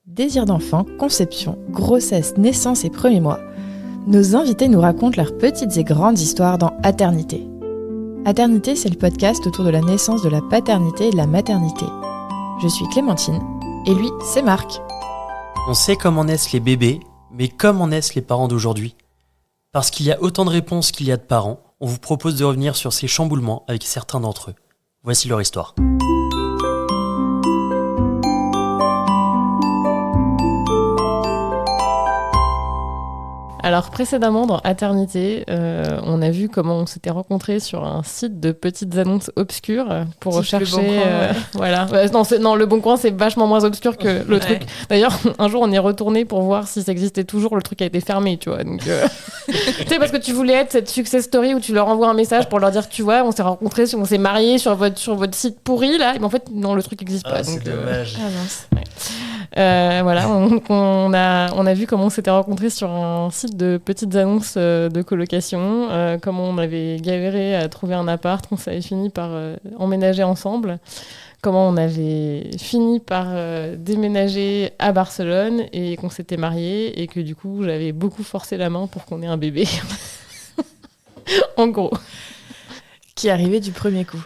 Désir d'enfant, conception, grossesse, naissance et premiers mois, nos invités nous racontent leurs petites et grandes histoires dans Aternité. Aternité, c'est le podcast autour de la naissance, de la paternité et de la maternité. Je suis Clémentine, et lui, c'est Marc. On sait comment naissent les bébés, mais comment naissent les parents d'aujourd'hui ? Parce qu'il y a autant de réponses qu'il y a de parents, on vous propose de revenir sur ces chamboulements avec certains d'entre eux. Voici leur histoire. Alors précédemment dans Aternité, on a vu comment on s'était rencontrés sur un site de petites annonces obscures pour rechercher. Le Bon Coin, ouais. Voilà. Non, le Bon Coin c'est vachement moins obscur que le truc. D'ailleurs, un jour on est retourné pour voir si ça existait toujours. Le truc a été fermé, tu vois. Donc, tu sais, parce que tu voulais être cette success story où tu leur envoies un message pour leur dire, tu vois, on s'est rencontrés, on s'est mariés sur votre site pourri là. Mais en fait, non, le truc n'existe pas. C'est donc, dommage. Voilà, on a vu comment on s'était rencontrés sur un site de petites annonces de colocation, comment on avait galéré à trouver un appart, qu'on s'avait fini par emménager ensemble, comment on avait fini par déménager à Barcelone et qu'on s'était mariés et que du coup j'avais beaucoup forcé la main pour qu'on ait un bébé. En gros. Qui est arrivé du premier coup.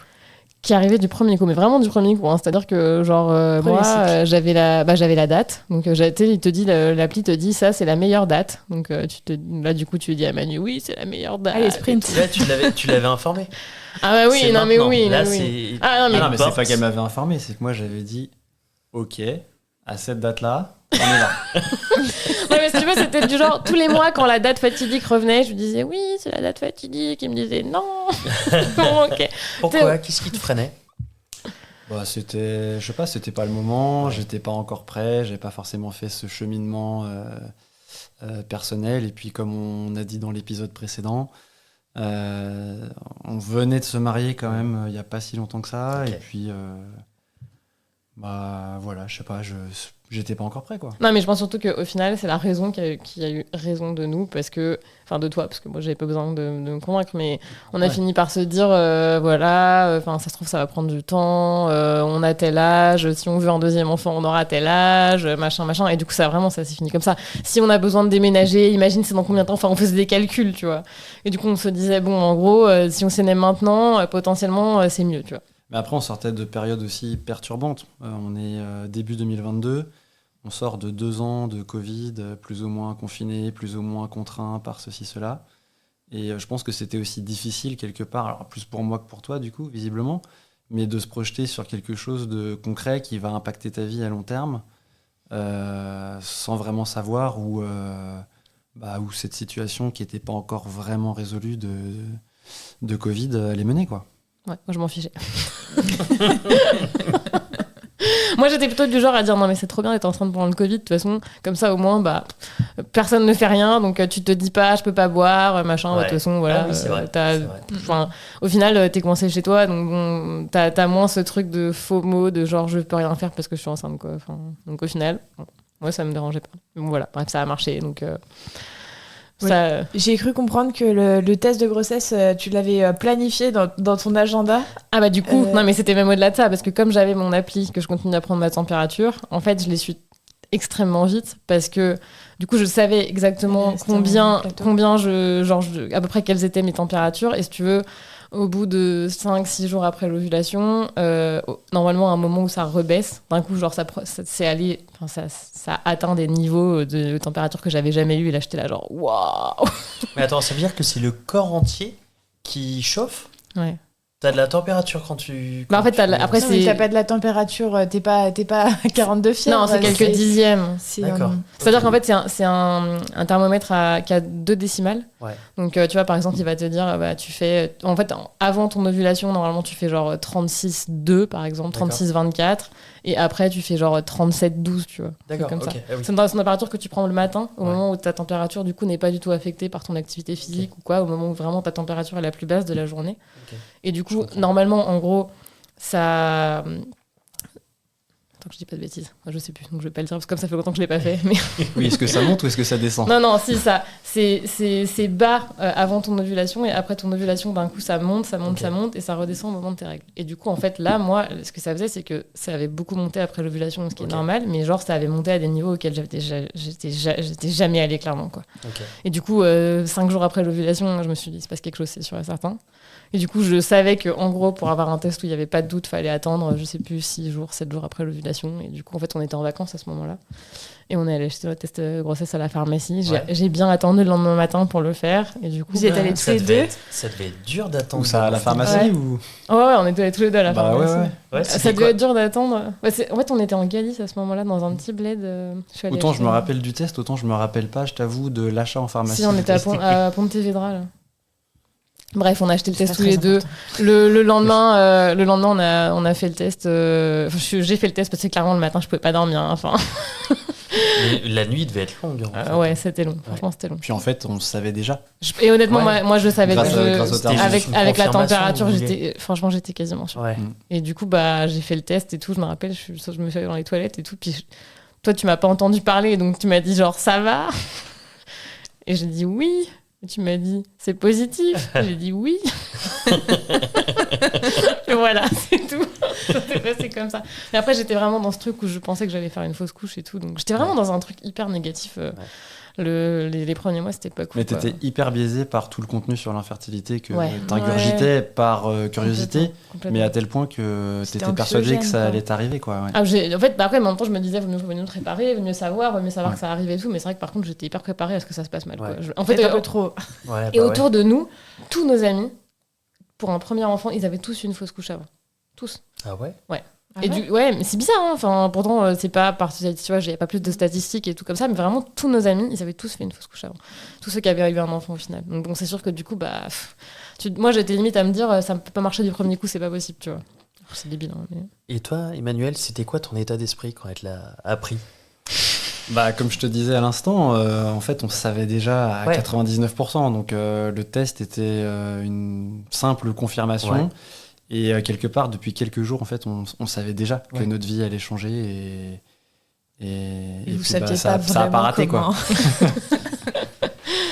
Qui arrivait du premier coup, mais vraiment du premier coup. Hein. C'est-à-dire que, genre, moi, j'avais la date. Donc, il te dit, l'appli te dit, ça, c'est la meilleure date. Donc, là, du coup, tu dis à Manu, oui, c'est la meilleure date. Allez, sprint. Là, tu l'avais informé. Ah, bah oui, C'est non, mais maintenant. oui. Là, non, c'est... oui. Ah, non, Non, mais c'est pas qu'elle m'avait informé, c'est que moi, j'avais dit, OK, à cette date-là, on est là. Ouais, mais si tu veux, c'était du genre, tous les mois, quand la date fatidique revenait, je lui disais, oui, c'est la date fatidique. Il me disait, non. Bon, OK. Pourquoi ? Qu'est-ce qui te freinait ? Bah, c'était, je sais pas, c'était pas le moment, j'étais pas encore prêt, j'avais pas forcément fait ce cheminement personnel. Et puis, comme on a dit dans l'épisode précédent, on venait de se marier quand même il y a pas si longtemps que ça. Okay. Et puis, bah voilà, je sais pas, j'étais pas encore prêt, quoi. Non, mais je pense surtout qu'au final, c'est la raison qui a eu raison de nous, parce que, enfin de toi, parce que moi j'avais pas besoin de me convaincre, mais on a fini par se dire, voilà, ça se trouve ça va prendre du temps, on a tel âge, si on veut un deuxième enfant, on aura tel âge, machin, et du coup ça s'est fini comme ça. Si on a besoin de déménager, imagine c'est dans combien de temps, enfin on faisait des calculs, tu vois. Et du coup on se disait, bon, en gros, si on s'aimait maintenant, potentiellement c'est mieux, tu vois. Mais après, on sortait de périodes aussi perturbantes. On est début 2022. On sort de 2 ans de Covid, plus ou moins confiné, plus ou moins contraint par ceci, cela. Et je pense que c'était aussi difficile quelque part, alors plus pour moi que pour toi du coup, visiblement, mais de se projeter sur quelque chose de concret qui va impacter ta vie à long terme, sans vraiment savoir où cette situation qui n'était pas encore vraiment résolue de Covid allait mener, quoi. Ouais, moi je m'en fichais. Moi j'étais plutôt du genre à dire non mais c'est trop bien d'être enceinte pendant le Covid, de toute façon comme ça au moins personne ne fait rien, donc tu te dis pas je peux pas boire machin, de toute façon voilà. Ah oui, c'est vrai. Au final t'es coincé chez toi, donc bon, t'as moins ce truc de FOMO de genre je peux rien faire parce que je suis enceinte, quoi. Donc au final moi ça me dérangeait pas, donc voilà, bref, ça a marché, donc ça... J'ai cru comprendre que le test de grossesse, tu l'avais planifié dans ton agenda. Ah bah du coup, non mais c'était même au-delà de ça, parce que comme j'avais mon appli, que je continue à prendre ma température, en fait je l'ai su extrêmement vite, parce que du coup je savais exactement combien à peu près quelles étaient mes températures, et si tu veux, au bout de 5-6 jours après l'ovulation, normalement à un moment où ça rebaisse, d'un coup genre ça a atteint des niveaux de température que j'avais jamais eu, et là j'étais là genre waouh. Mais attends, ça veut dire que c'est le corps entier qui chauffe ? Ouais. T'as de la température quand tu... Bah en fait, après, Non, mais t'as pas de la température, t'es pas à 42 fièvre. Non, c'est quelques dixièmes. D'accord. C'est-à-dire qu'en fait, c'est un thermomètre qui a 2 décimales. Ouais. Donc, tu vois, par exemple, il va te dire, tu fais... En fait, avant ton ovulation, normalement, tu fais genre 36,2, par exemple, 36,24. Et après, tu fais genre 37,12, tu vois. D'accord, comme ça. ok. Ah oui. C'est une température que tu prends le matin, au moment où ta température, du coup, n'est pas du tout affectée par ton activité physique ou quoi, au moment où vraiment ta température est la plus basse de la journée. Okay. Et du coup, normalement, en gros, ça Tant que je dis pas de bêtises. Enfin, je sais plus, donc je vais pas le dire parce que comme ça fait longtemps que je l'ai pas fait. Mais... Oui, est-ce que ça monte ou est-ce que ça descend ? Non, si, ça. C'est bas avant ton ovulation et après ton ovulation, d'un coup, ça monte et ça redescend au moment de tes règles. Et du coup, en fait, là, moi, ce que ça faisait, c'est que ça avait beaucoup monté après l'ovulation, ce qui est normal, mais genre, ça avait monté à des niveaux auxquels j'étais jamais allée, clairement, quoi. Et du coup, 5 jours après l'ovulation, je me suis dit, il se passe quelque chose, c'est sûr et certain. Et du coup, je savais que, en gros, pour avoir un test où il n'y avait pas de doute, fallait attendre, je sais plus, 6 jours, 7 jours après l'ovulation. Et du coup, en fait, on était en vacances à ce moment-là. Et on est allé acheter notre test de grossesse à la pharmacie. J'ai bien attendu le lendemain matin pour le faire. Et du coup, vous êtes allés tous les deux. Ça devait être dur d'attendre. Ou ça à la pharmacie ou... Ouais, on était allés tous les deux à la pharmacie. Ouais, ça devait être dur d'attendre. En fait, on était en Galice à ce moment-là, dans un petit bled. Autant je me rappelle du test, autant je me rappelle pas, je t'avoue, de l'achat en pharmacie. Si, on était à Pontevedra, là. Bref, on a acheté le test tous les deux. Le lendemain, on a fait le test. J'ai fait le test parce que clairement le matin je pouvais pas dormir. Enfin. Mais la nuit devait être longue. Ouais, c'était long. Franchement, c'était long. Puis en fait, on savait déjà. Et honnêtement, moi, je savais avec la température, j'étais quasiment sûre. Ouais. Et du coup, j'ai fait le test et tout. Je me rappelle, je me suis allée dans les toilettes et tout. Puis toi, tu m'as pas entendu parler, donc tu m'as dit genre ça va. Et j'ai dit oui. Et tu m'as dit, c'est positif. J'ai dit oui. Et voilà, c'est tout. C'était passé comme ça. Et après, j'étais vraiment dans ce truc où je pensais que j'allais faire une fausse couche et tout. Donc, j'étais vraiment dans un truc hyper négatif. Les premiers mois, c'était pas cool. Mais t'étais hyper biaisé par tout le contenu sur l'infertilité que Ouais. t'ingurgitais par curiosité, Complètement. mais à tel point que C'était t'étais persuadé anxiogène, que ça quoi. allait t'arriver, quoi. Ouais. En fait, après, en même temps, je me disais, vaut mieux me préparer, vaut mieux savoir que ça arrivait et tout. Mais c'est vrai que par contre, j'étais hyper préparée à ce que ça se passe mal. Quoi. En fait, un peu trop. Ouais, et autour de nous, tous nos amis, pour un premier enfant, ils avaient tous une fausse couche avant. Tous. Ah ouais. Ah Et mais c'est bizarre, hein. Enfin, pourtant, c'est pas tu vois, il n'y a pas plus de statistiques et tout comme ça, mais vraiment, tous nos amis, ils avaient tous fait une fausse couche avant. Tous ceux qui avaient eu un enfant au final. Donc, bon, c'est sûr que du coup, moi, j'étais limite à me dire, ça ne peut pas marcher du premier coup, c'est pas possible, tu vois. C'est débile, hein, mais... Et toi, Emmanuel, c'était quoi ton état d'esprit quand elle l'a appris ? Comme je te disais à l'instant, en fait, on savait déjà à 99%. Donc, le test était une simple confirmation. Ouais. Et quelque part, depuis quelques jours, en fait, on savait déjà que notre vie allait changer. Et vous puis, saviez ça pas a pas raté, comment. quoi.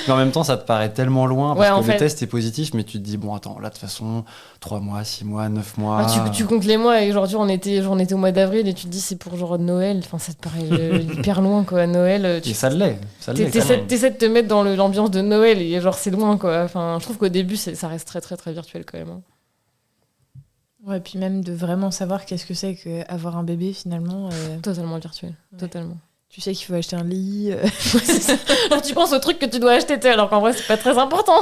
Mais en même temps, ça te paraît tellement loin parce que en le fait... test est positif, mais tu te dis, bon, attends, là, de toute façon, 3 mois, 6 mois, 9 mois. tu comptes les mois et aujourd'hui, on était au mois d'avril et tu te dis, c'est pour genre Noël. Enfin, ça te paraît hyper loin, quoi. Noël. Et ça l'est. T'essaies de te mettre dans l'ambiance de Noël et genre, c'est loin, quoi. Enfin, je trouve qu'au début, ça reste très, très, très virtuel quand même. Hein. Ouais, puis même de vraiment savoir qu'est-ce que c'est qu'avoir un bébé finalement. Totalement virtuel, totalement. Tu sais qu'il faut acheter un lit. Alors, tu penses au truc que tu dois acheter, alors qu'en vrai, c'est pas très important.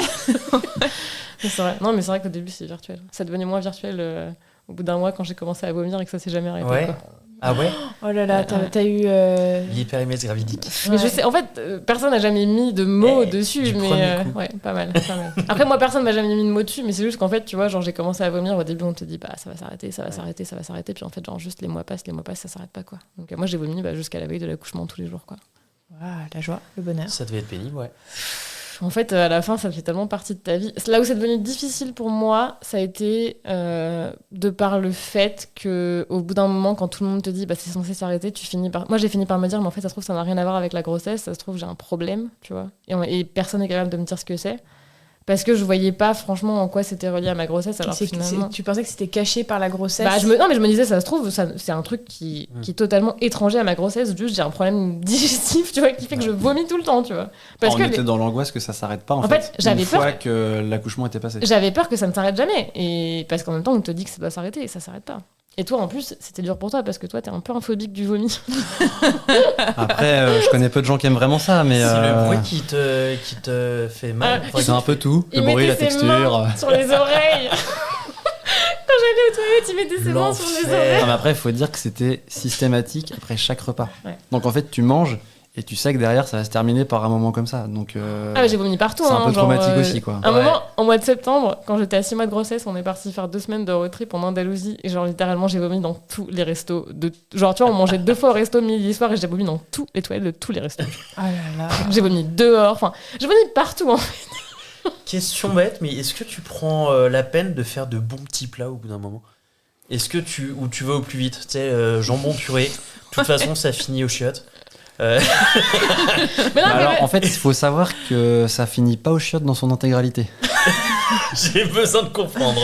C'est vrai. Non, mais c'est vrai qu'au début, c'est virtuel. Ça devenait moins virtuel au bout d'un mois quand j'ai commencé à vomir et que ça s'est jamais arrêté. Ouais. Quoi. Ah ouais. Oh là là, t'as eu. L'hyperémèse gravidique. Mais je sais, en fait, personne n'a jamais mis de mots dessus, du mais premier coup. ouais, pas mal. Après, moi, personne m'a jamais mis de mots dessus, mais c'est juste qu'en fait, tu vois, genre j'ai commencé à vomir. Au début, on te dit, ça va s'arrêter, puis en fait, genre juste les mois passent, ça s'arrête pas, quoi. Donc moi, j'ai vomi jusqu'à la veille de l'accouchement tous les jours, quoi. La joie, le bonheur. Ça devait être pénible, ouais. En fait, à la fin, ça fait tellement partie de ta vie. Là où c'est devenu difficile pour moi, ça a été de par le fait qu'au bout d'un moment, quand tout le monde te dit c'est censé s'arrêter, moi, j'ai fini par me dire, mais en fait, ça se trouve, ça n'a rien à voir avec la grossesse, ça se trouve, j'ai un problème, tu vois. Et personne n'est capable de me dire ce que c'est. Parce que je voyais pas franchement en quoi c'était relié à ma grossesse. Alors finalement... Tu pensais que c'était caché par la grossesse? Non, mais je me disais, ça se trouve, c'est un truc qui est totalement étranger à ma grossesse. Juste, j'ai un problème digestif, tu vois, qui fait que je vomis tout le temps, tu vois. Parce on était dans l'angoisse que ça s'arrête pas, en fait. J'avais une fois que l'accouchement était passé. J'avais peur que ça ne s'arrête jamais. Et parce qu'en même temps, on te dit que ça doit s'arrêter et ça s'arrête pas. Et toi, en plus, c'était dur pour toi parce que toi, t'es un peu un phobique du vomi. Après, je connais peu de gens qui aiment vraiment ça, mais... C'est le bruit qui te fait mal. C'est un peu tout. Le bruit, la texture... sur les oreilles. Quand j'allais aux toilettes, il mettait ses mains sur les oreilles. Mais après, il faut dire que c'était systématique après chaque repas. Ouais. Donc en fait, tu manges et tu sais que derrière, ça va se terminer par un moment comme ça. Donc, j'ai vomi partout. C'est un peu traumatique aussi, quoi. Un moment, en mois de septembre, quand j'étais à 6 mois de grossesse, on est parti faire 2 semaines de road trip en Andalousie. Et genre, littéralement, j'ai vomi dans tous les restos. Genre, tu vois, on mangeait 2 fois au resto midi et soir et j'ai vomi dans tous les toilettes de tous les restos. Oh là là. J'ai vomi dehors. Enfin, j'ai vomi partout, en fait. Question bête, mais est-ce que tu prends la peine de faire de bons petits plats au bout d'un moment ? Est-ce que tu vas au plus vite, tu sais, jambon puré. De toute façon, ça finit aux chiottes. Mais non, Alors, en fait, il faut savoir que ça finit pas aux chiottes dans son intégralité. J'ai besoin de comprendre.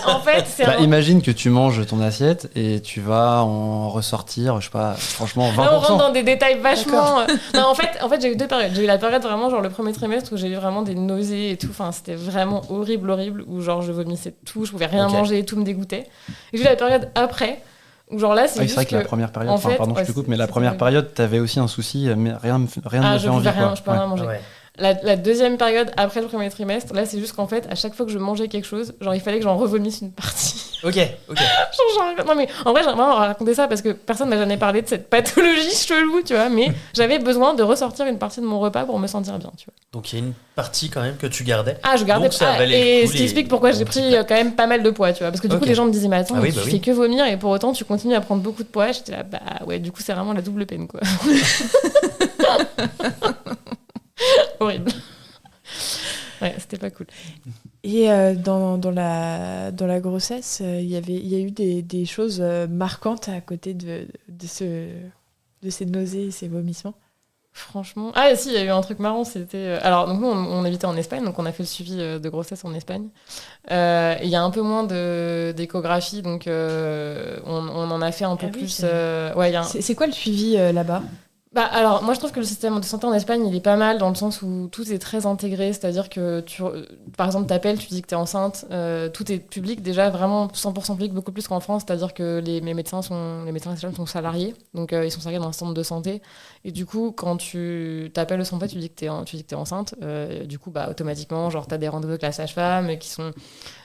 en fait, c'est Imagine que tu manges ton assiette et tu vas en ressortir, je sais pas, franchement, 20%. Là, on rentre dans des détails vachement. Non, en fait, j'ai eu 2 périodes. J'ai eu la période vraiment, genre le premier trimestre où j'ai eu vraiment des nausées et tout. Enfin, c'était vraiment horrible, où genre je vomissais tout, je pouvais rien manger, tout me dégoûtait. Et j'ai eu la période après. Où genre là, c'est c'est vrai que la première période, en fait, pardon, je te coupe, mais la première période, t'avais aussi un souci, mais rien ne me fait envie. Je peux rien manger. Ouais. La deuxième période, après le premier trimestre, là, c'est juste qu'en fait, à chaque fois que je mangeais quelque chose, genre, il fallait que j'en revomisse une partie. Ok. Non, mais en vrai, j'aimerais vraiment raconter ça parce que personne m'a jamais parlé de cette pathologie chelou, tu vois, mais j'avais besoin de ressortir une partie de mon repas pour me sentir bien, tu vois. Donc, il y a une partie quand même que tu gardais. Ah, je gardais. Donc, ça valait et le coup, ce qui explique pourquoi j'ai pris quand même pas mal de poids, tu vois. Parce que du coup, les gens me disaient, mais attends, tu fais que vomir et pour autant, tu continues à prendre beaucoup de poids. J'étais là, bah ouais, du coup, c'est vraiment la double peine, quoi. Horrible. Ouais, c'était pas cool. Et dans la grossesse, il y a eu des choses marquantes à côté de ces nausées et ces vomissements. Franchement. Ah, si, il y a eu un truc marrant. C'était. Alors, donc, nous, on habitait en Espagne, donc on a fait le suivi de grossesse en Espagne. Il y a un peu moins d'échographie, donc on en a fait un peu plus. Ouais, c'est quoi le suivi là-bas ? Bah, alors, moi, je trouve que le système de santé en Espagne, il est pas mal dans le sens où tout est très intégré. C'est-à-dire que, par exemple, t'appelles, tu dis que t'es enceinte, tout est public, déjà vraiment 100% public, beaucoup plus qu'en France. C'est-à-dire que les médecins espagnols sont salariés, donc ils sont salariés dans un centre de santé. Et du coup, quand tu t'appelles le santé, tu dis que t'es enceinte, du coup, bah, automatiquement, genre, t'as des rendez-vous avec la sage-femme qui sont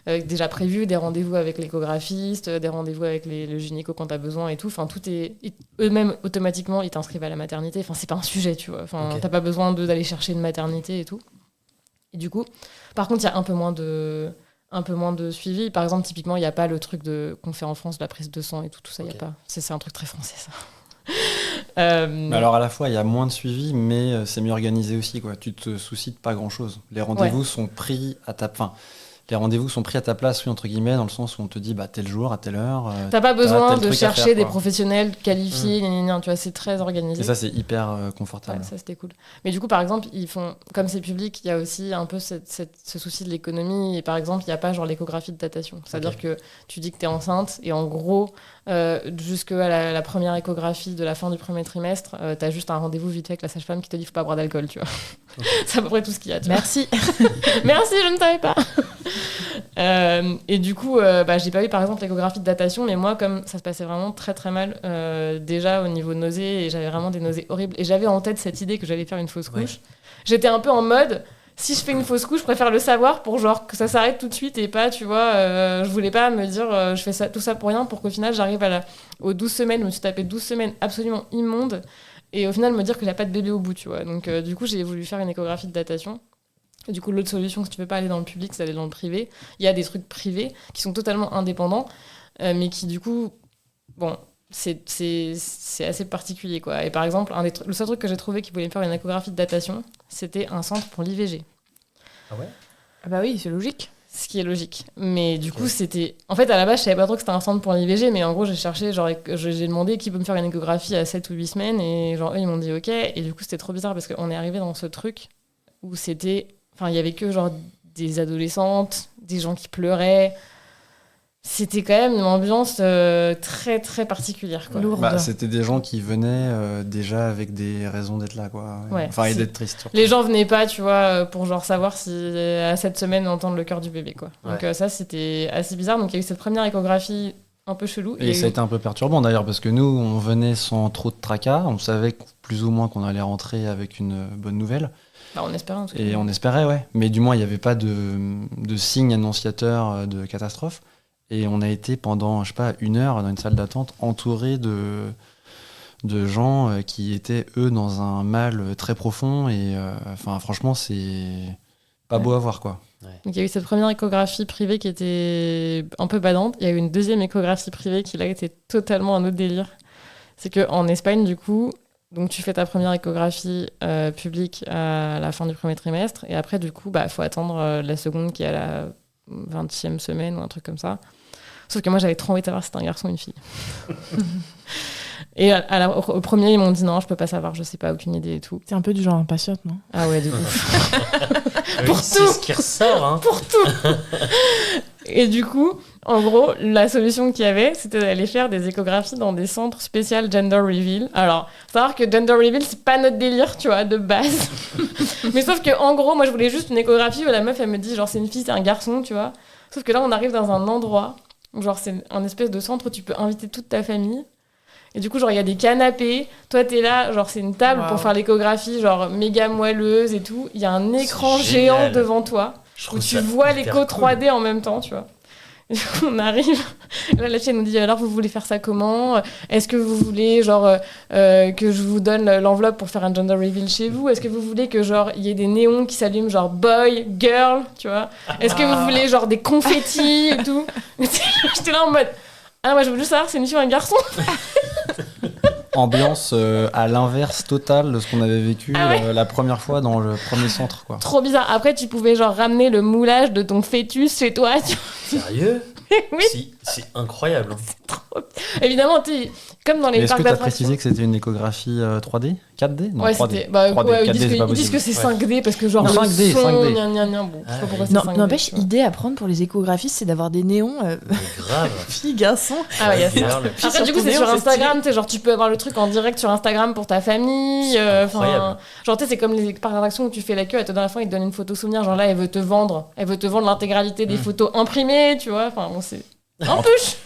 déjà prévus, des rendez-vous avec l'échographiste, des rendez-vous avec le gynéco quand t'as besoin et tout. Enfin, tout est. Eux-mêmes, automatiquement, ils t'inscrivent à la maternité. Enfin, c'est pas un sujet, tu vois. Enfin, t'as pas besoin d'aller chercher une maternité et tout. Et du coup, par contre, il y a un peu moins de suivi. Par exemple, typiquement, il n'y a pas le truc qu'on fait en France, la prise de sang et tout ça, il y a pas. C'est un truc très français, ça. Alors à la fois il y a moins de suivi, mais c'est mieux organisé aussi, quoi. Tu te soucies de pas grand chose. Les rendez-vous sont pris à ta place, oui, entre guillemets, dans le sens où on te dit bah tel jour à telle heure. T'as pas besoin de chercher des professionnels qualifiés, tu vois, c'est très organisé. Et ça c'est hyper confortable. Ouais, ça c'était cool. Mais du coup, par exemple, ils font, comme c'est public, il y a aussi un peu ce souci de l'économie. Et par exemple, il n'y a pas genre l'échographie de datation. C'est-à-dire que tu dis que t'es enceinte et en gros, jusqu'à la première échographie de la fin du premier trimestre, t'as juste un rendez-vous vite fait avec la sage-femme qui te dit faut pas boire d'alcool, tu vois. C'est à peu près tout ce qu'il y a. Merci. Merci, je ne savais pas. Et du coup, j'ai pas eu par exemple l'échographie de datation, mais moi, comme ça se passait vraiment très très mal, déjà au niveau de nausées, et j'avais vraiment des nausées horribles, et j'avais en tête cette idée que j'allais faire une fausse couche. J'étais un peu en mode, si je fais une fausse couche, je préfère le savoir pour genre que ça s'arrête tout de suite et pas, tu vois, je voulais pas me dire je fais tout ça pour rien, pour qu'au final j'arrive aux 12 semaines, je me suis tapé 12 semaines absolument immondes, et au final me dire que j'ai pas de bébé au bout, tu vois. Donc du coup, j'ai voulu faire une échographie de datation. Et du coup, l'autre solution, si tu veux pas aller dans le public, c'est d'aller dans le privé. Il y a des trucs privés qui sont totalement indépendants, mais qui du coup, bon, c'est assez particulier, quoi. Et par exemple, le seul truc que j'ai trouvé qui voulait me faire une échographie de datation, c'était un centre pour l'IVG. Ah ouais ? Ah bah oui, c'est logique. Ce qui est logique. Mais du coup, c'était... En fait, à la base, je savais pas trop que c'était un centre pour l'IVG, mais en gros, j'ai cherché, genre, j'ai demandé qui peut me faire une échographie à 7 ou 8 semaines, et genre, eux, ils m'ont dit OK. Et du coup, c'était trop bizarre parce qu'on est arrivé dans ce truc où c'était... Enfin, il y avait que genre des adolescentes, des gens qui pleuraient. C'était quand même une ambiance très très particulière, quoi. Lourde. C'était des gens qui venaient déjà avec des raisons d'être là, quoi. Ouais, enfin, et d'être tristes. Surtout. Les gens venaient pas, tu vois, pour genre savoir si à cette semaine on entend le cœur du bébé, quoi. Donc ça, c'était assez bizarre. Donc il y a eu cette première échographie un peu chelou. Et ça a été un peu perturbant d'ailleurs, parce que nous, on venait sans trop de tracas. On savait plus ou moins qu'on allait rentrer avec une bonne nouvelle. Bah, on espérait en tout cas. Et on espérait, ouais. Mais du moins, il n'y avait pas de signe annonciateur de catastrophe. Et on a été pendant, je sais pas, 1 heure dans une salle d'attente entouré de gens qui étaient, eux, dans un mal très profond. Et franchement, c'est pas beau à voir, quoi. Ouais. Donc il y a eu cette première échographie privée qui était un peu badante. Il y a eu une deuxième échographie privée qui, là, était totalement un autre délire. C'est qu'en Espagne, du coup... Donc, tu fais ta première échographie publique à la fin du premier trimestre. Et après, du coup, faut attendre la seconde qui est à la 20e semaine ou un truc comme ça Sauf que moi, j'avais trop envie de savoir si c'était un garçon ou une fille. Et au premier, ils m'ont dit non, je peux pas savoir, je sais pas, aucune idée et tout. C'est un peu du genre impatiente, non? Ah ouais, de ouf. Pour tout. C'est ce qui ressort. Hein. Pour tout. Et du coup, en gros, la solution qu'il y avait, c'était d'aller faire des échographies dans des centres spéciaux gender reveal. Alors, faut savoir que gender reveal, c'est pas notre délire, tu vois, de base. Mais sauf que, en gros, moi, je voulais juste une échographie où la meuf, elle me dit, genre, c'est une fille, c'est un garçon, tu vois. Sauf que là, on arrive dans un endroit où, genre, c'est un espèce de centre où tu peux inviter toute ta famille. Et du coup, genre, il y a des canapés. Toi, t'es là, genre, c'est une table pour faire l'échographie, genre, méga moelleuse et tout. Il y a un écran géant devant toi où tu vois l'écho 3D en même temps, tu vois. Et du coup, on arrive. Là, la fille, elle nous dit, alors, vous voulez faire ça comment? Est-ce que vous voulez, genre, que je vous donne l'enveloppe pour faire un gender reveal chez vous? Est-ce que vous voulez que, genre, il y ait des néons qui s'allument, genre, boy, girl, tu vois? Est-ce que vous voulez, genre, des confettis et tout? J'étais là en mode, ah, moi, je veux juste savoir si c'est une fille ou un garçon. Ambiance à l'inverse total de ce qu'on avait vécu la première fois dans le premier centre, quoi. Trop bizarre. Après, tu pouvais genre ramener le moulage de ton fœtus chez toi. Sérieux? Oui. C'est incroyable. Évidemment, comme dans les Est-ce parcs que tu as d'attractions. précisé que c'était une échographie 3D? 4D? Non, Ouais, 3D. c'était. Bah, 3D, ouais, 4D, c'est pas ils disent que possible. c'est 5D parce que genre. Non, le 5D, son, 5D. Gna, gna, gna. Bon, je sais pas pourquoi Non, c'est 5D. n'empêche, tu vois. idée à prendre pour les échographies, c'est d'avoir des néons Mais grave. filles, garçons. Ah ouais, y a ça. Girl. Après, du coup, c'est sur Instagram, tu sais, genre, tu peux avoir le truc en direct sur Instagram pour ta famille. C'est incroyable. Genre, tu sais, c'est comme les parcs d'attractions où tu fais la queue, et dans la fin, ils te donnent une photo souvenir. Genre là, elle veut te vendre l'intégralité des photos imprimées, tu vois. Enfin, bon, c'est. En plus!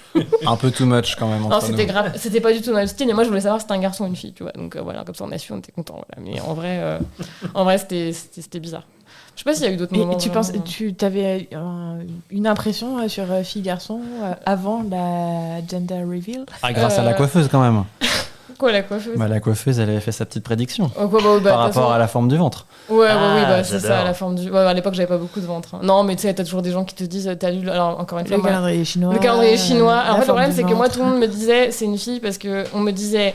Un peu too much quand même. Non, entre c'était nous. grave. C'était pas du tout notre style. Et moi, je voulais savoir si c'était un garçon ou une fille, tu vois. Donc voilà, comme ça, on a su, on était contents. Voilà. Mais en vrai, c'était bizarre. Je sais pas s'il y a eu d'autres moments. Et tu penses, tu avais une impression sur fille-garçon avant la gender reveal? Ah, grâce à la coiffeuse quand même. Quoi, la coiffeuse? Bah, la coiffeuse, elle avait fait sa petite prédiction Oh, quoi, bah, par rapport à la forme du ventre. Ouais, Ah, oui, bah, c'est j'adore. ça, la forme du. Ouais, à l'époque, j'avais pas beaucoup de ventre. Hein. Non, mais tu sais, t'as toujours des gens qui te disent, t'as lu. Alors, encore une fois, Le moi, calendrier chinois. le calendrier chinois. Alors, en la fait, le forme problème, du c'est que moi, ventre. tout le monde me disait, c'est une fille, parce qu'on me disait,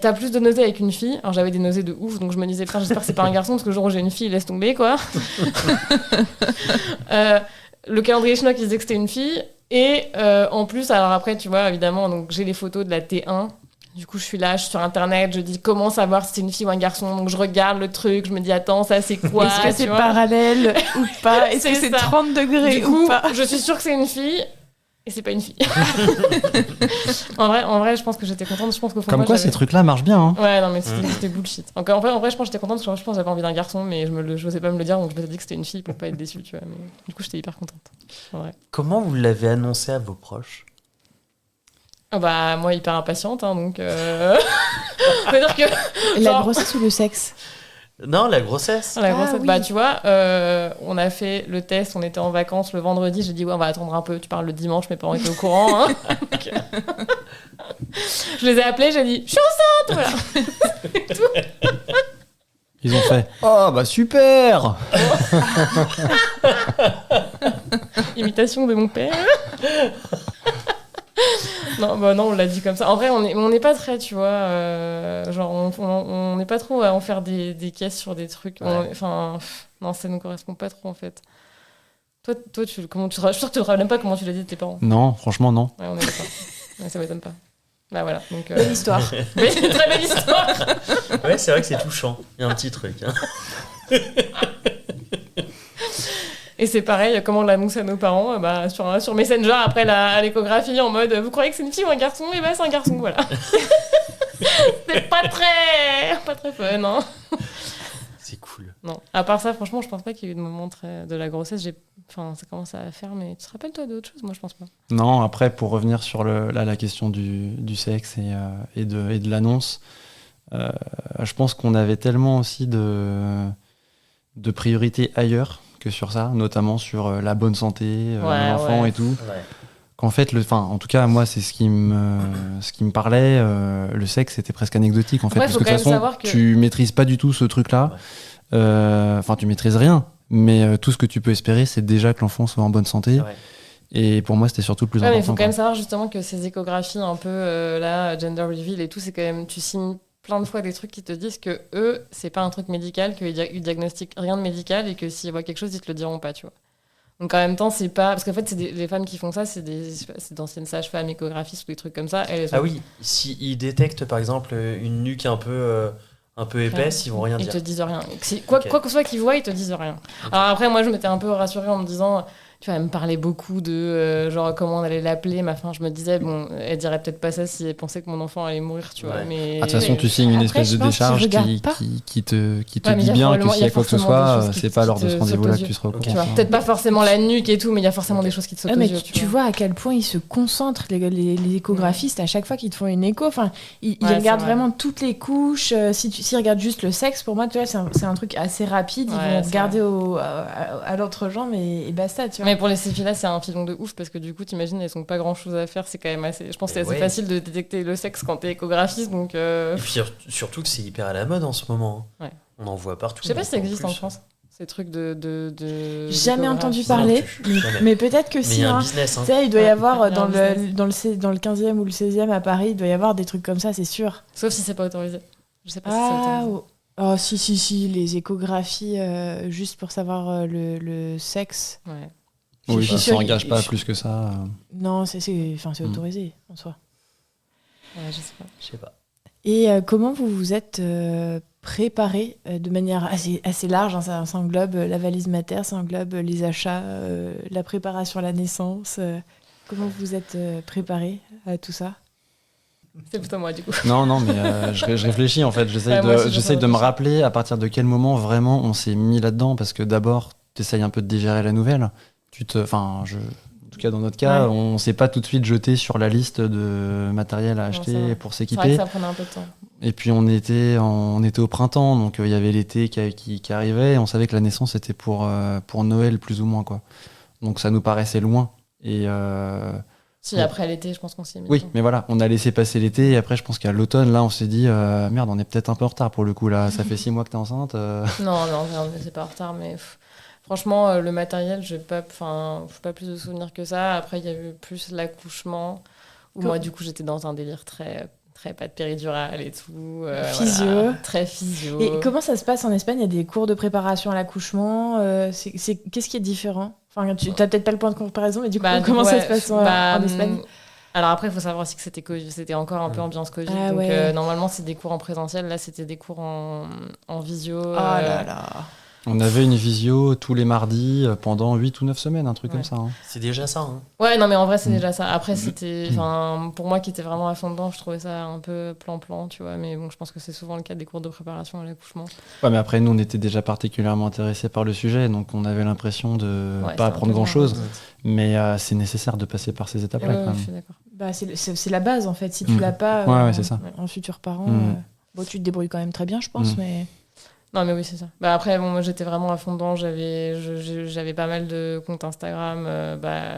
t'as plus de nausées avec une fille. Alors, j'avais des nausées de ouf, donc je me disais, putain, j'espère que c'est pas un garçon, parce que le jour où j'ai une fille, laisse tomber, quoi. Le calendrier chinois qui disait que c'était une fille. Et en plus, alors après, tu vois, évidemment, donc j'ai les photos de la T1. Du coup, je suis là, je suis sur Internet, je dis comment savoir si c'est une fille ou un garçon. Donc, je regarde le truc, je me dis, attends, ça, c'est quoi? Est-ce que tu c'est vois. parallèle ou pas? Est-ce que C'est c'est ça. 30 degrés Du coup, ou pas? je suis sûre que c'est une fille. Et c'est pas une fille. en vrai, je pense que j'étais contente. Je pense qu'au fond, Comme moi, quoi, j'avais- ces trucs-là marchent bien. Hein. Ouais, non, mais c'était bullshit. En vrai, je pense que j'étais contente parce que je pense que j'avais envie d'un garçon, mais je osais pas me le dire, donc je m'étais dit que c'était une fille pour pas être déçue, tu vois. Mais du coup, j'étais hyper contente. En vrai. Comment vous l'avez annoncé à vos proches? Ah bah, moi, hyper impatiente, hein, donc. C'est-à-dire que. La genre- grossesse ou le sexe? Non, la grossesse. La Ah grossesse, oui. bah tu vois, on a fait le test, on était en vacances le vendredi, j'ai dit ouais on va attendre un peu, tu parles le dimanche, mes parents étaient au courant. Hein. Donc, je les ai appelés, j'ai dit je suis enceinte, voilà. Ils ont fait oh, bah super. Imitation de mon père. Non, bah non, on l'a dit comme ça. En vrai, on n'est pas très, tu vois, genre on n'est pas trop à en faire des caisses sur des trucs. Ouais. Enfin, non, ça nous correspond pas trop en fait. Toi, je suis sûr que tu te rappelles même pas comment tu l'as dit de tes parents. Non, franchement, non. Ouais, on est d'accord. Ouais, ça m'étonne pas. Bah voilà, donc. Belle histoire. Mais c'est une très belle histoire. Ouais, c'est vrai que c'est touchant. Il y a un petit truc. Hein. Et c'est pareil, comment on l'annonce à nos parents, bah, sur Messenger après l'échographie en mode vous croyez que c'est une fille ou un garçon? Et bah c'est un garçon, voilà. C'est pas très fun, hein. C'est cool. Non, à part ça, franchement, je pense pas qu'il y ait eu de moment de la grossesse. Enfin, ça commence à faire, mais tu te rappelles toi d'autres choses? Moi, je pense pas. Non, après, pour revenir sur la question du sexe et de l'annonce, je pense qu'on avait tellement aussi de priorités ailleurs que sur ça, notamment sur la bonne santé, l'enfant ouais. et tout, Ouais. qu'en fait, en tout cas, moi, c'est ce qui me parlait, le sexe, c'était presque anecdotique, en fait, Après, parce faut que de quand toute même façon, savoir que- tu maîtrises pas du tout ce truc-là, enfin, tu maîtrises rien, mais tout ce que tu peux espérer, c'est déjà que l'enfant soit en bonne santé, Ouais. et pour moi, c'était surtout le plus Ouais, mais il important. faut quand même quoi. savoir justement que ces échographies un peu là, gender reveal et tout, c'est quand même, tu signes plein de fois des trucs qui te disent que eux, c'est pas un truc médical, qu'ils diagnostiquent rien de médical et que s'ils voient quelque chose, ils te le diront pas, tu vois. Donc en même temps, c'est pas. Parce qu'en fait, les femmes qui font ça, c'est d'anciennes sages-femmes, échographistes ou des trucs comme ça. Elles Ah oui, s'ils détectent par exemple une nuque un peu épaisse, ils vont rien Ils dire. te disent rien. Quoi que ce soit qu'ils voient, ils te disent rien. Alors après, moi, je m'étais un peu rassurée en me disant. Tu vois, elle me parlait beaucoup de genre comment on allait l'appeler, ma fin. Je me disais, bon, elle dirait peut-être pas ça si elle pensait que mon enfant allait mourir, tu vois. Mais... De toute façon, tu signes une Après, espèce je de pense décharge qu'ils regardent pas. qui te Ouais, mais dit bien que s'il y a quoi que ce forcément des soit, choses c'est pas lors de ce qui te rendez-vous-là sautent que aux tu seras au yeux. courant. Tu vois, peut-être pas forcément la nuque et tout, mais il y a forcément des choses qui te sautent aux mais yeux. tu vois à quel point ils se concentrent, les échographistes, à chaque fois qu'ils te font une écho. Enfin, ils Ouais, regardent c'est vrai. vraiment toutes les couches. S'ils regardent juste le sexe, pour moi, tu vois, c'est un truc assez rapide. Ils Ouais, vont c'est regarder à l'entrejambe et basta, tu vois. Mais pour les syphilis, c'est un filon de ouf parce que du coup, t'imagines, elles ont pas grand chose à faire. C'est quand même assez. Je pense que c'est Mais assez ouais. facile de détecter le sexe quand t'es échographiste. Donc, Et puis surtout que c'est hyper à la mode en ce moment. Ouais. On en voit partout. je sais pas donc si ça en existe en plus, France, ces trucs de Jamais entendu d'échographie. parler, Non plus, jamais. mais peut-être que Mais si. il y a un Hein. business. Hein. Tu sais, il doit y Ouais, avoir il y a un business. dans le 15e ou le 16e à Paris, il doit y avoir des trucs comme ça, c'est sûr. Sauf si c'est pas autorisé. Je sais pas si c'est Ah, autorisé. oh, si, les échographies, juste pour savoir le sexe. Ouais. Oui, Je suis ça sûre s'engage qu'il- pas je- plus que ça. Non, c'est autorisé en soi. Ouais, je sais pas. Je sais pas. Et comment vous vous êtes préparé de manière assez large, hein, ça englobe la valise mater, ça englobe les achats, la préparation à la naissance. Comment vous vous êtes préparé à tout ça? C'est plutôt moi, du coup. Non, mais je réfléchis en fait. J'essaye Ouais, moi aussi, j'essaye de me réfléchir. rappeler à partir de quel moment vraiment on s'est mis là-dedans. Parce que d'abord, tu essayes un peu de digérer la nouvelle. En tout cas, dans notre cas, Ouais. on s'est pas tout de suite jeté sur la liste de matériel à Non, c'est acheter vrai. pour C'est vrai que s'équiper. ça prenait un peu de temps. Et puis on était au printemps, donc il y avait l'été qui arrivait. Et on savait que la naissance était pour Noël plus ou moins quoi. Donc ça nous paraissait loin. Et Si, après l'été, je pense qu'on s'y est mis. oui, mais voilà, on a laissé passer l'été. Et après, je pense qu'à l'automne, là, on s'est dit merde, on est peut-être un peu en retard pour le coup là. Ça fait 6 mois que t'es enceinte. Non, on n'était pas en retard, mais franchement, le matériel, j'ai pas plus de souvenirs que ça. Après, il y a eu plus l'accouchement, où moi, du coup, j'étais dans un délire très, très pas de péridurale et tout. Physio. Voilà, très physio. Et comment ça se passe en Espagne? Il y a des cours de préparation à l'accouchement. Qu'est-ce qui est différent? Enfin, tu n'as peut-être pas le point de comparaison, mais du coup, comment ça se passe en Espagne? Alors après, il faut savoir aussi que c'était encore un peu ambiance Covid. Ah donc ouais. normalement, c'est des cours en présentiel. Là, c'était des cours en visio. Oh là là. On avait une visio tous les mardis pendant 8 ou 9 semaines, un truc Ouais. comme ça. Hein. C'est déjà ça. Hein. Ouais, non, mais en vrai, c'est déjà ça. Après, pour moi qui était vraiment à fond dedans, je trouvais ça un peu plan-plan, tu vois. Mais bon, je pense que c'est souvent le cas des cours de préparation à l'accouchement. Ouais, mais après, nous, on était déjà particulièrement intéressés par le sujet, donc on avait l'impression de Ouais, c'est pas un apprendre peu grand-chose. marrant. Mais c'est nécessaire de passer par ces étapes-là Ouais, quand je même. suis d'accord. Bah, c'est la base en fait. Si tu l'as pas Ouais, c'est ça. en futur parent, bon, tu te débrouilles quand même très bien, je pense. Mais Non, mais oui, c'est ça. Bah, après, bon, moi, j'étais vraiment à fond dedans. J'avais pas mal de comptes Instagram.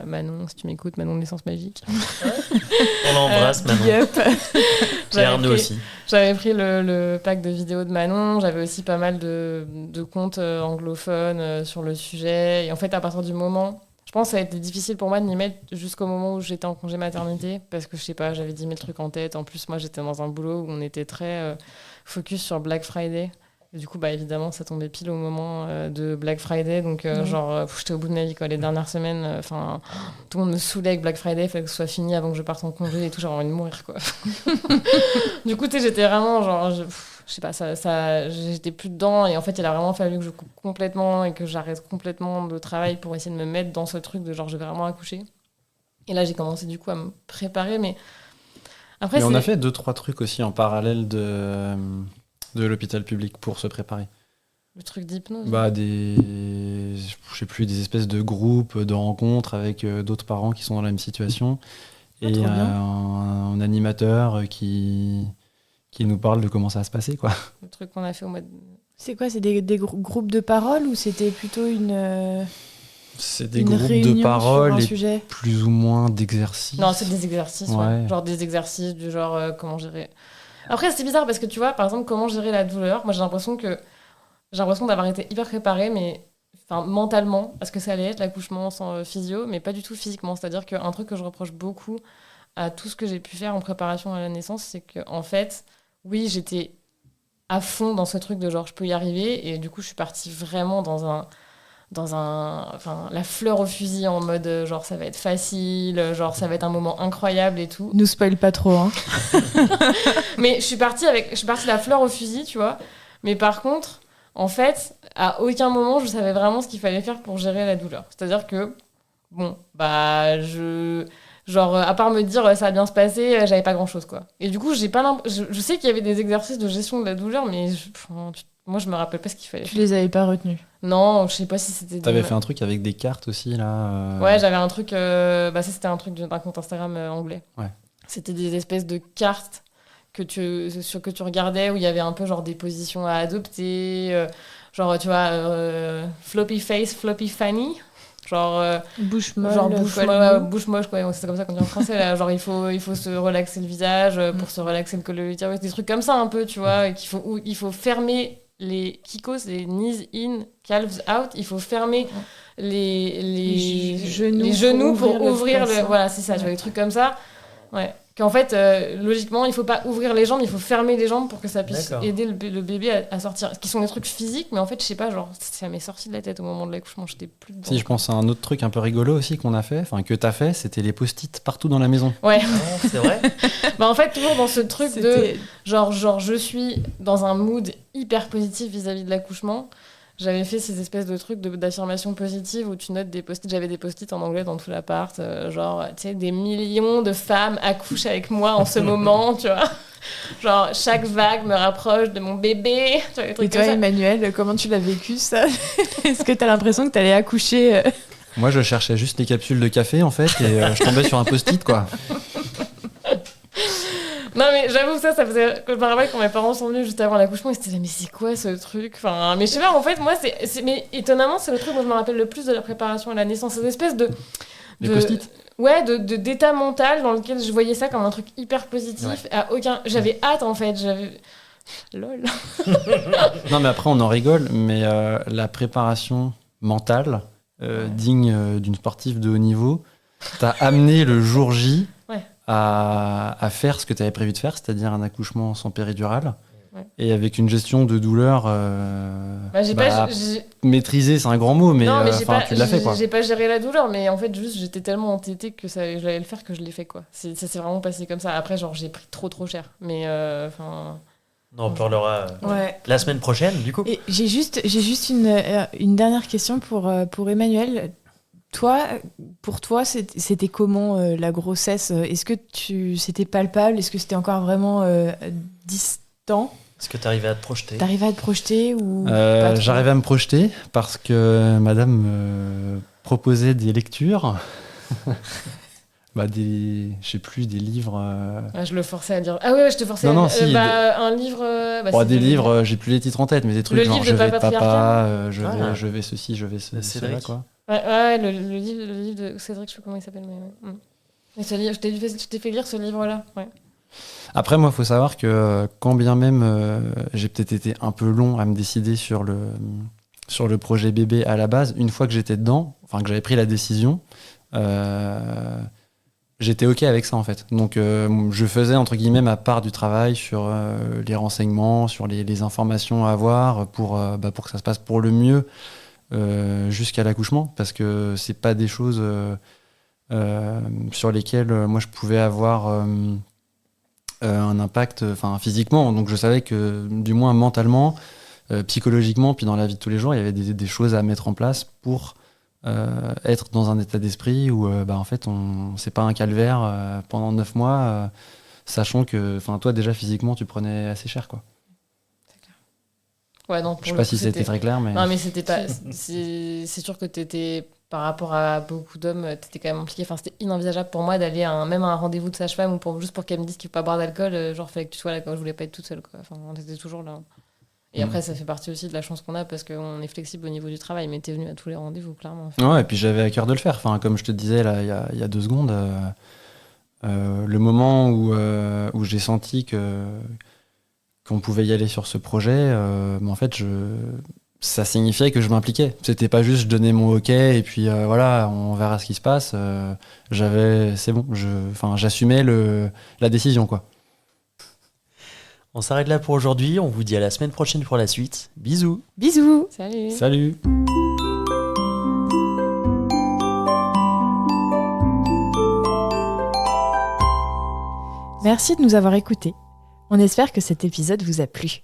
Manon, si tu m'écoutes, Manon de Naissance Magique. On l'embrasse big maintenant. up. Pierre, nous pris- aussi. J'avais pris le pack de vidéos de Manon. J'avais aussi pas mal de comptes anglophones sur le sujet. Et en fait, à partir du moment... Je pense que ça a été difficile pour moi de m'y mettre jusqu'au moment où j'étais en congé maternité. Parce que, je sais pas, j'avais 10 000 trucs en tête. En plus, moi, j'étais dans un boulot où on était très focus sur Black Friday. Et du coup, bah, évidemment, ça tombait pile au moment de Black Friday. Donc, j'étais au bout de ma vie, quoi. Les dernières semaines, tout le monde me saoulait avec Black Friday. Il fallait que ce soit fini avant que je parte en congé et tout. J'avais envie de mourir, quoi. Du coup, tu sais, j'étais vraiment, je sais pas, j'étais plus dedans. Et en fait, il a vraiment fallu que je coupe complètement et que j'arrête complètement le travail pour essayer de me mettre dans ce truc de genre, je vais vraiment accoucher. Et là, j'ai commencé, du coup, à me préparer. Mais après, Mais on a fait 2-3 trucs aussi en parallèle de l'hôpital public pour se préparer. le truc d'hypnose. Bah, je sais plus, des espèces de groupes, de rencontres avec d'autres parents qui sont dans la même situation. Et trop bien. un animateur qui nous parle de comment ça va se passer, quoi. Le truc qu'on a fait au mois de... C'est quoi? C'est des groupes de parole ou c'était plutôt une C'est des une groupes réunion de sur parole un et sujet? plus ou moins d'exercices. Non, c'est des exercices, ouais. Ouais. Genre des exercices du genre comment gérer. Après, c'est bizarre parce que tu vois, par exemple, comment gérer la douleur. Moi, j'ai l'impression d'avoir été hyper préparée, mais mentalement, parce que ça allait être l'accouchement sans physio, mais pas du tout physiquement. C'est-à-dire qu'un truc que je reproche beaucoup à tout ce que j'ai pu faire en préparation à la naissance, c'est que en fait, oui, j'étais à fond dans ce truc de genre je peux y arriver, et du coup, je suis partie vraiment dans la fleur au fusil en mode genre ça va être facile, genre ça va être un moment incroyable et tout. Nous spoil pas trop, hein. Mais je suis partie la fleur au fusil, tu vois. Mais par contre, en fait, à aucun moment je savais vraiment ce qu'il fallait faire pour gérer la douleur. C'est-à-dire que bon, bah genre à part me dire ça va bien se passer, j'avais pas grand-chose quoi. Et du coup, je sais qu'il y avait des exercices de gestion de la douleur, mais moi je me rappelle pas ce qu'il fallait Tu faire. les avais pas retenus. Non, je sais pas si c'était T'avais fait un truc avec des cartes aussi, là Ouais, j'avais un truc ça c'était un truc d'un compte Instagram anglais. Ouais. C'était des espèces de cartes que tu regardais où il y avait un peu genre des positions à adopter, genre tu vois floppy face, floppy fanny. Genre Bouche molle, bouche moche quoi, c'est comme ça qu'on dit en français là. Genre il faut se relaxer le visage pour se relaxer le col de l'utérus, des trucs comme ça un peu, tu vois, et il faut fermer les kikos, les knees in, calves out, il faut fermer les genoux pour ouvrir le voilà, c'est ça, tu vois, des trucs comme ça. Ouais. Qu'en fait, logiquement, il faut pas ouvrir les jambes, il faut fermer les jambes pour que ça puisse aider le bébé à sortir. Ce qui sont des trucs physiques, mais en fait, je sais pas, genre, ça m'est sorti de la tête au moment de l'accouchement, j'étais plus dedans. Si, je pense à un autre truc un peu rigolo aussi qu'on a fait, enfin que t'as fait, c'était les post-it partout dans la maison. Ouais. Ah, c'est vrai. Bah en fait, toujours dans ce truc de genre je suis dans un mood hyper positif vis-à-vis de l'accouchement. J'avais fait ces espèces de trucs d'affirmation positive où tu notes des post-it. J'avais des post-it en anglais dans tout l'appart. Genre, tu sais, des millions de femmes accouchent avec moi en ce moment, tu vois. Genre, chaque vague me rapproche de mon bébé. Tu vois, des trucs Et toi, comme ça. Emmanuel, comment tu l'as vécu, ça? Est-ce que t'as l'impression que t'allais accoucher Moi, je cherchais juste les capsules de café, en fait, et je tombais sur un post-it, quoi. Non, mais j'avoue que ça faisait. Je me rappelle quand mes parents sont venus juste avant l'accouchement, ils étaient là, mais c'est quoi ce truc? Enfin, mais je sais pas, en fait, moi, mais étonnamment, c'est le truc dont je me rappelle le plus de la préparation à la naissance. Cette espèce Les post-it. Ouais, d'état mental dans lequel je voyais ça comme un truc hyper positif. Ouais. J'avais hâte, en fait. Lol. Non, mais après, on en rigole, mais la préparation mentale, digne d'une sportive de haut niveau, t'a amené le jour J à faire ce que tu avais prévu de faire, c'est-à-dire un accouchement sans péridurale, et avec une gestion de douleur maîtrisée, c'est un grand mot, mais, tu l'as fait, quoi. J'ai pas géré la douleur, mais en fait, juste, j'étais tellement entêtée que j'allais le faire que je l'ai fait, quoi. Ça s'est vraiment passé comme ça. Après, genre, j'ai pris trop cher. Mais, Non, on parlera la semaine prochaine, du coup. Et j'ai juste une dernière question pour Emmanuel. Pour toi, c'était comment la grossesse? Est-ce que c'était palpable? Est-ce que c'était encore vraiment distant? Est-ce que tu arrivais à te projeter? T'arrivais à te projeter ou pas trop? J'arrivais à me projeter parce que madame me proposait des lectures. Je sais plus, des livres. je le forçais à dire. Ah ouais, je te forçais non, un livre. Des livres, j'ai plus les titres en tête, mais des trucs genre je vais être papa, je vais ceci, je vais cela, quoi. Ouais, le livre de Cédric, je sais pas comment il s'appelle, mais. Et ce livre, je t'ai fait lire ce livre-là. Ouais. Après, moi, il faut savoir que quand bien même j'ai peut-être été un peu long à me décider sur le projet bébé à la base, une fois que j'étais dedans, enfin que j'avais pris la décision, j'étais OK avec ça, en fait. Donc, je faisais, entre guillemets, ma part du travail sur les renseignements, sur les informations à avoir pour que ça se passe pour le mieux jusqu'à l'accouchement, parce que c'est pas des choses sur lesquelles moi je pouvais avoir un impact physiquement. Donc, je savais que, du moins mentalement, psychologiquement, puis dans la vie de tous les jours, il y avait des choses à mettre en place pour être dans un état d'esprit où en fait c'est pas un calvaire pendant 9 mois, sachant que toi déjà physiquement tu prenais assez cher, quoi. C'est clair. Ouais, non, je sais pas si c'était très clair, mais non, mais c'était pas c'est sûr que t'étais, par rapport à beaucoup d'hommes, t'étais quand même impliqué. Enfin, c'était inenvisageable pour moi d'aller même à un rendez-vous de sage-femme ou juste pour qu'elle me dise qu'il faut pas boire d'alcool, genre fallait que tu sois là, quand je voulais pas être toute seule, quoi. Enfin, on était toujours là. Et après, ça fait partie aussi de la chance qu'on a parce qu'on est flexible au niveau du travail. Mais t'es venu à tous les rendez-vous, clairement. Ouais, et puis j'avais à cœur de le faire. Enfin, comme je te disais là, il y a 2 secondes, le moment où j'ai senti qu'on pouvait y aller sur ce projet, en fait, ça signifiait que je m'impliquais. C'était pas juste je donnais mon OK et puis voilà, on verra ce qui se passe. C'est bon, j'assumais la décision, quoi. On s'arrête là pour aujourd'hui. On vous dit à la semaine prochaine pour la suite. Bisous. Bisous. Salut. Salut. Merci de nous avoir écoutés. On espère que cet épisode vous a plu.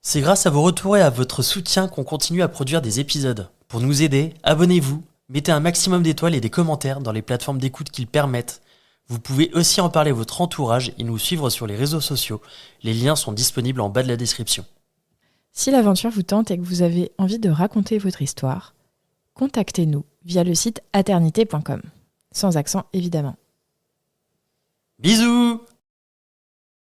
C'est grâce à vos retours et à votre soutien qu'on continue à produire des épisodes. Pour nous aider, abonnez-vous, mettez un maximum d'étoiles et des commentaires dans les plateformes d'écoute qu'ils permettent. Vous pouvez aussi en parler à votre entourage et nous suivre sur les réseaux sociaux. Les liens sont disponibles en bas de la description. Si l'aventure vous tente et que vous avez envie de raconter votre histoire, contactez-nous via le site aternité.com. Sans accent évidemment. Bisous!